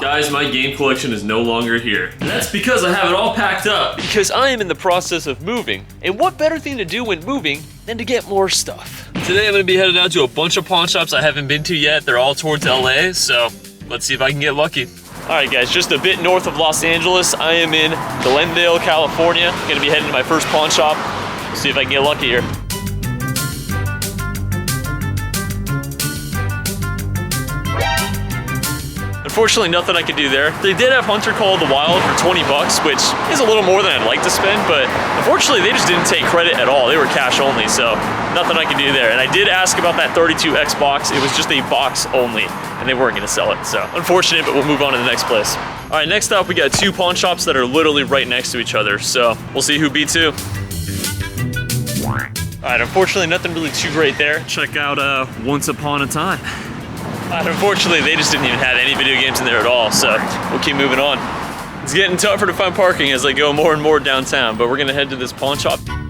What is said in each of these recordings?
Guys, my game collection is no longer here. And that's because I have it all packed up. Because I am in the process of moving. And what better thing to do when moving than to get more stuff? Today I'm gonna be headed out to a bunch of pawn shops I haven't been to yet. They're all towards LA, so let's see if I can get lucky. All right, guys, just a bit north of Los Angeles. I am in Glendale, California. Gonna be heading to my first pawn shop. We'll see if I can get lucky here. Unfortunately, nothing I could do there. They did have Hunter Call of the Wild for 20 bucks, which is a little more than I'd like to spend, but unfortunately, they just didn't take credit at all. They were cash only, so nothing I could do there. And I did ask about that 32X box. It was just a box only, and they weren't gonna sell it, so unfortunate, but we'll move on to the next place. All right, next up, we got two pawn shops that are literally right next to each other, so we'll see who beats who. All right, unfortunately, nothing really too great there. Check out Once Upon a Time. Unfortunately, they just didn't even have any video games in there at all, so we'll keep moving on. It's getting tougher to find parking as I go more and more downtown, but we're gonna head to this pawn shop. 20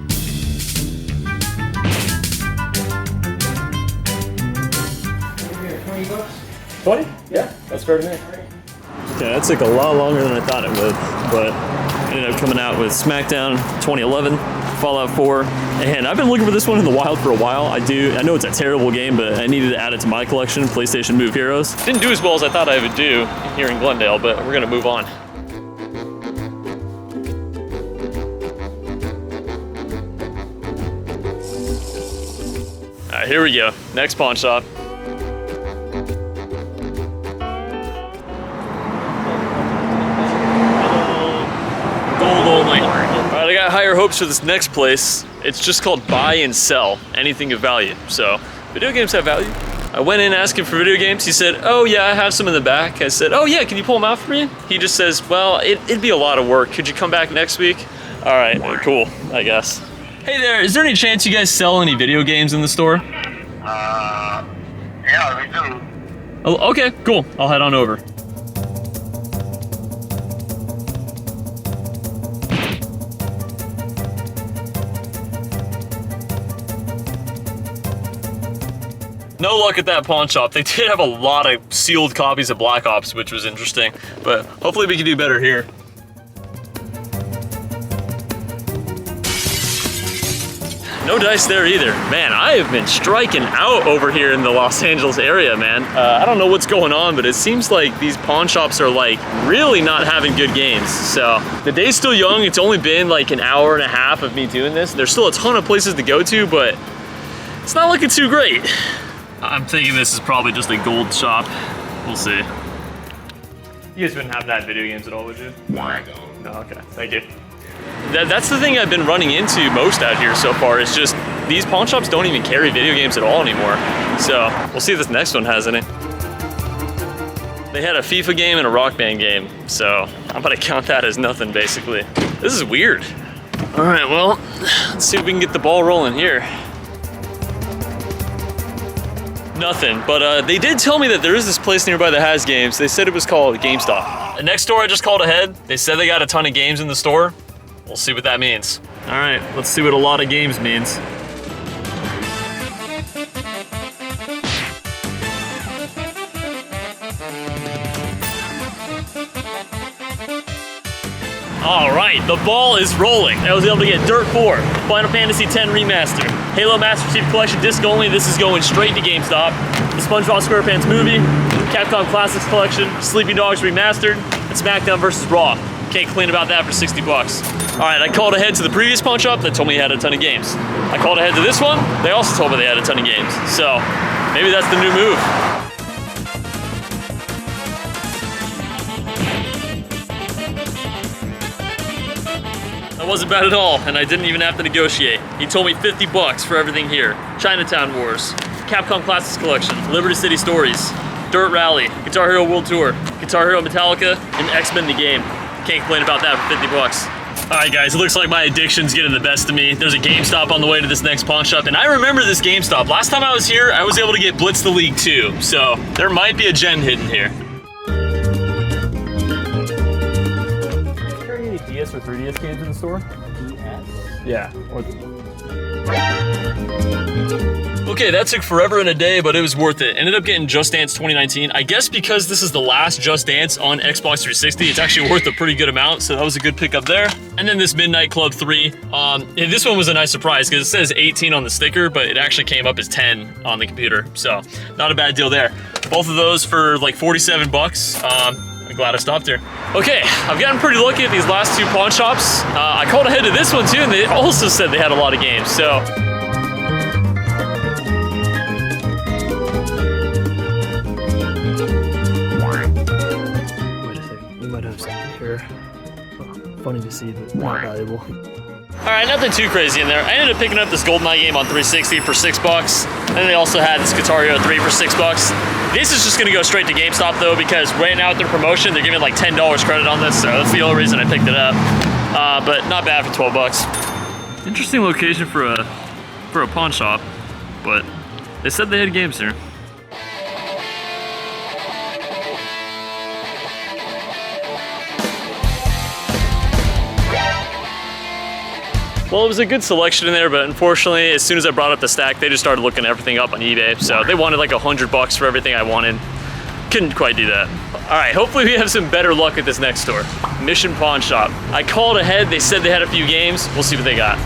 bucks? 20? Yeah, that's fair to me. Okay, that took a lot longer than I thought it would, but ended up coming out with SmackDown 2011, Fallout 4, and I've been looking for this one in the wild for a while. I know it's a terrible game, but I needed to add it to my collection, PlayStation Move Heroes. Didn't do as well as I thought I would do here in Glendale, but we're gonna move on. All right, here we go, next pawn shop. Gold only. All right, I got higher hopes for this next place. It's just called buy and sell, anything of value. So, video games have value. I went in asking for video games. He said, oh yeah, I have some in the back. I said, oh yeah, can you pull them out for me? He just says, well, it'd be a lot of work. Could you come back next week? All right, cool, I guess. Hey there, is there any chance you guys sell any video games in the store? Yeah, we do. Oh, okay, cool, I'll head on over. No luck at that pawn shop. They did have a lot of sealed copies of Black Ops, which was interesting, but hopefully we can do better here. No dice there either. Man, I have been striking out over here in the Los Angeles area, man. I don't know what's going on, but it seems like these pawn shops are like really not having good games. So the day's still young. It's only been like an hour and a half of me doing this. There's still a ton of places to go to, but it's not looking too great. I'm thinking this is probably just a gold shop. We'll see. You guys wouldn't happen to have video games at all, would you? No, I don't. No, okay, thank you. That's the thing I've been running into most out here so far, is just these pawn shops don't even carry video games at all anymore. So we'll see if this next one has any. They had a FIFA game and a Rock Band game, so I'm gonna count that as nothing basically. This is weird. All right, well, let's see if we can get the ball rolling here. Nothing, but they did tell me that there is this place nearby that has games. They said it was called GameStop. The next store I just called ahead, they said they got a ton of games in the store. We'll see what that means. All right, let's see what a lot of games means. All right, the ball is rolling. I was able to get Dirt 4, Final Fantasy X Remastered, Halo Master Chief Collection Disc Only. This is going straight to GameStop. The SpongeBob SquarePants movie, Capcom Classics Collection, Sleepy Dogs Remastered, and SmackDown vs. Raw. Can't complain about that for 60 bucks. All right, I called ahead to the previous pawn shop that told me he had a ton of games. I called ahead to this one, they also told me they had a ton of games. So maybe that's the new move. That wasn't bad at all, and I didn't even have to negotiate. He told me 50 bucks for everything here. Chinatown Wars, Capcom Classics Collection, Liberty City Stories, Dirt Rally, Guitar Hero World Tour, Guitar Hero Metallica, and X-Men the Game. Can't complain about that for 50 bucks. All right, guys, it looks like my addiction's getting the best of me. There's a GameStop on the way to this next pawn shop, and I remember this GameStop. Last time I was here, I was able to get Blitz the League 2, so there might be a gem hidden here. Is there any DS or 3DS games in the store? DS? Yeah. Okay, that took forever and a day, but it was worth it. Ended up getting Just Dance 2019. I guess because this is the last Just Dance on Xbox 360, it's actually worth a pretty good amount, so that was a good pickup there. And then this Midnight Club 3. This one was a nice surprise because it says 18 on the sticker, but it actually came up as 10 on the computer, so not a bad deal there. Both of those for like 47 bucks. I'm glad I stopped here. Okay, I've gotten pretty lucky at these last two pawn shops. I called ahead to this one too, and they also said they had a lot of games, so. Funny to see, but not valuable. All right, nothing too crazy in there. I ended up picking up this GoldenEye game on 360 for $6. And then they also had this Guitar Hero 3 for $6. This is just gonna go straight to GameStop though, because right now with their promotion, they're giving like $10 credit on this, so that's the only reason I picked it up. But not bad for 12 bucks. Interesting location for a pawn shop, but they said they had games here. Well, it was a good selection in there, but unfortunately, as soon as I brought up the stack, they just started looking everything up on eBay. So they wanted like 100 bucks for everything I wanted. Couldn't quite do that. All right, hopefully we have some better luck at this next store. Mission Pawn Shop. I called ahead, they said they had a few games. We'll see what they got.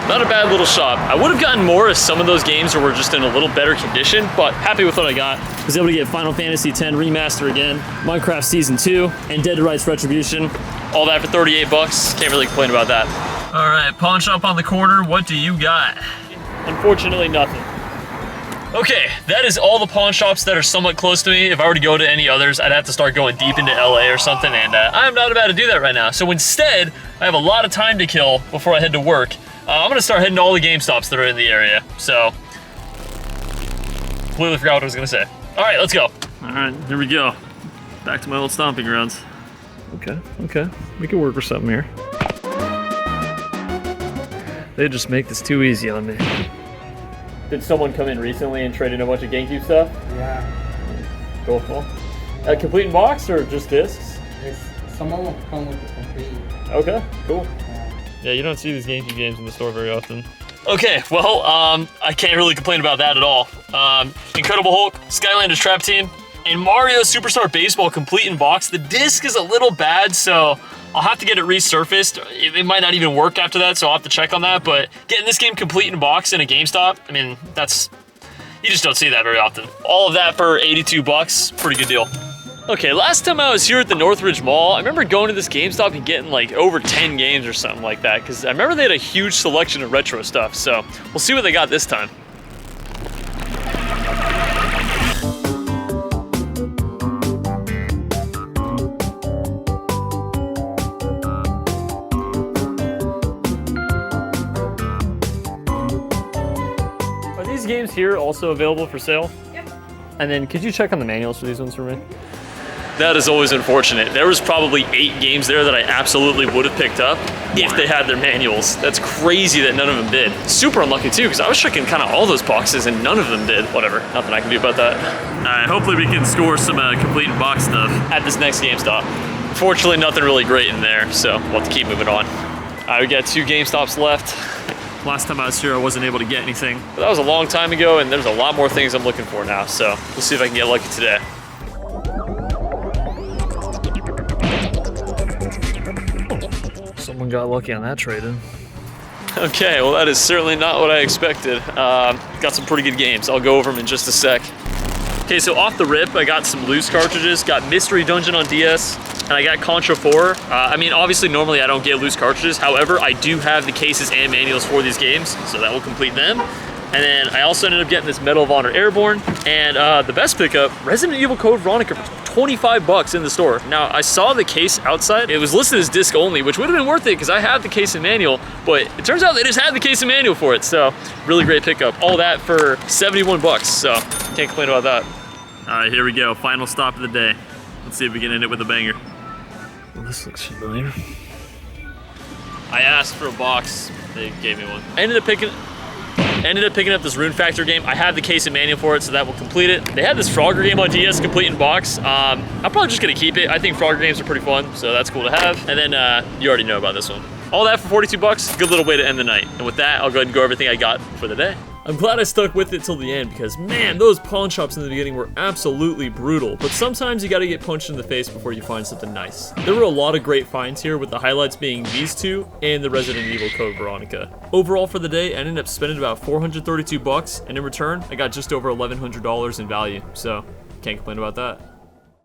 Not a bad little shop. I would have gotten more if some of those games were just in a little better condition, but happy with what I got. I was able to get Final Fantasy X Remaster again, Minecraft Season 2, and Dead to Rights Retribution. All that for 38 bucks. Can't really complain about that. All right, pawn shop on the corner. What do you got? Unfortunately, nothing. Okay, that is all the pawn shops that are somewhat close to me. If I were to go to any others, I'd have to start going deep into LA or something, and I'm not about to do that right now. So instead, I have a lot of time to kill before I head to work. I'm gonna start heading to all the GameStops that are in the area, so. Completely forgot what I was gonna say. All right, let's go. All right, here we go. Back to my old stomping grounds. Okay, we can work with something here. They just make this too easy on me. Did someone come in recently and trade in a bunch of GameCube stuff? Yeah. Cool. Complete in box or just discs? Some of them come with the complete. Okay, cool. Yeah, you don't see these GameCube games in the store very often. Okay, well, I can't really complain about that at all. Incredible Hulk, Skylanders Trap Team, and Mario Superstar Baseball complete in box. The disc is a little bad, so I'll have to get it resurfaced. It might not even work after that, so I'll have to check on that, but getting this game complete in box in a GameStop, I mean, you just don't see that very often. All of that for 82 bucks, pretty good deal. Okay, last time I was here at the Northridge Mall, I remember going to this GameStop and getting like over 10 games or something like that, because I remember they had a huge selection of retro stuff, so we'll see what they got this time. Are these games here also available for sale? Yep. And then could you check on the manuals for these ones for me? That is always unfortunate. There was probably 8 games there that I absolutely would have picked up if they had their manuals. That's crazy that none of them did. Super unlucky too, because I was checking kind of all those boxes and none of them did. Whatever, nothing I can do about that. All right, hopefully we can score some complete in box stuff at this next GameStop. Fortunately, nothing really great in there, so we'll have to keep moving on. All right, we got 2 GameStops left. Last time I was here, I wasn't able to get anything. But that was a long time ago, and there's a lot more things I'm looking for now, so we'll see if I can get lucky today. Someone got lucky on that trade-in. Okay, well that is certainly not what I expected. Got some pretty good games. I'll go over them in just a sec. Okay, so off the rip, I got some loose cartridges. Got Mystery Dungeon on DS, and I got Contra 4. I mean, obviously, normally I don't get loose cartridges. However, I do have the cases and manuals for these games, so that will complete them. And then I also ended up getting this Medal of Honor Airborne, and the best pickup, Resident Evil Code Veronica for 25 bucks in the store. Now, I saw the case outside. It was listed as disc only, which would have been worth it because I have the case and manual, but it turns out they just had the case and manual for it, so really great pickup. All that for 71 bucks, so can't complain about that. All right, here we go, final stop of the day. Let's see if we can end it with a banger. Well, this looks familiar. I asked for a box, they gave me one. I ended up picking up this Rune Factor game. I have the case and manual for it, so that will complete it. They had this Frogger game on DS complete in box. I'm probably just gonna keep it. I think Frogger games are pretty fun, so that's cool to have. And then you already know about this one. All that for 42 bucks, good little way to end the night. And with that, I'll go ahead and go everything I got for the day. I'm glad I stuck with it till the end because, man, those pawn shops in the beginning were absolutely brutal. But sometimes you gotta get punched in the face before you find something nice. There were a lot of great finds here, with the highlights being these two and the Resident Evil Code Veronica. Overall for the day, I ended up spending about 432 bucks, and in return, I got just over $1,100 in value. So, can't complain about that.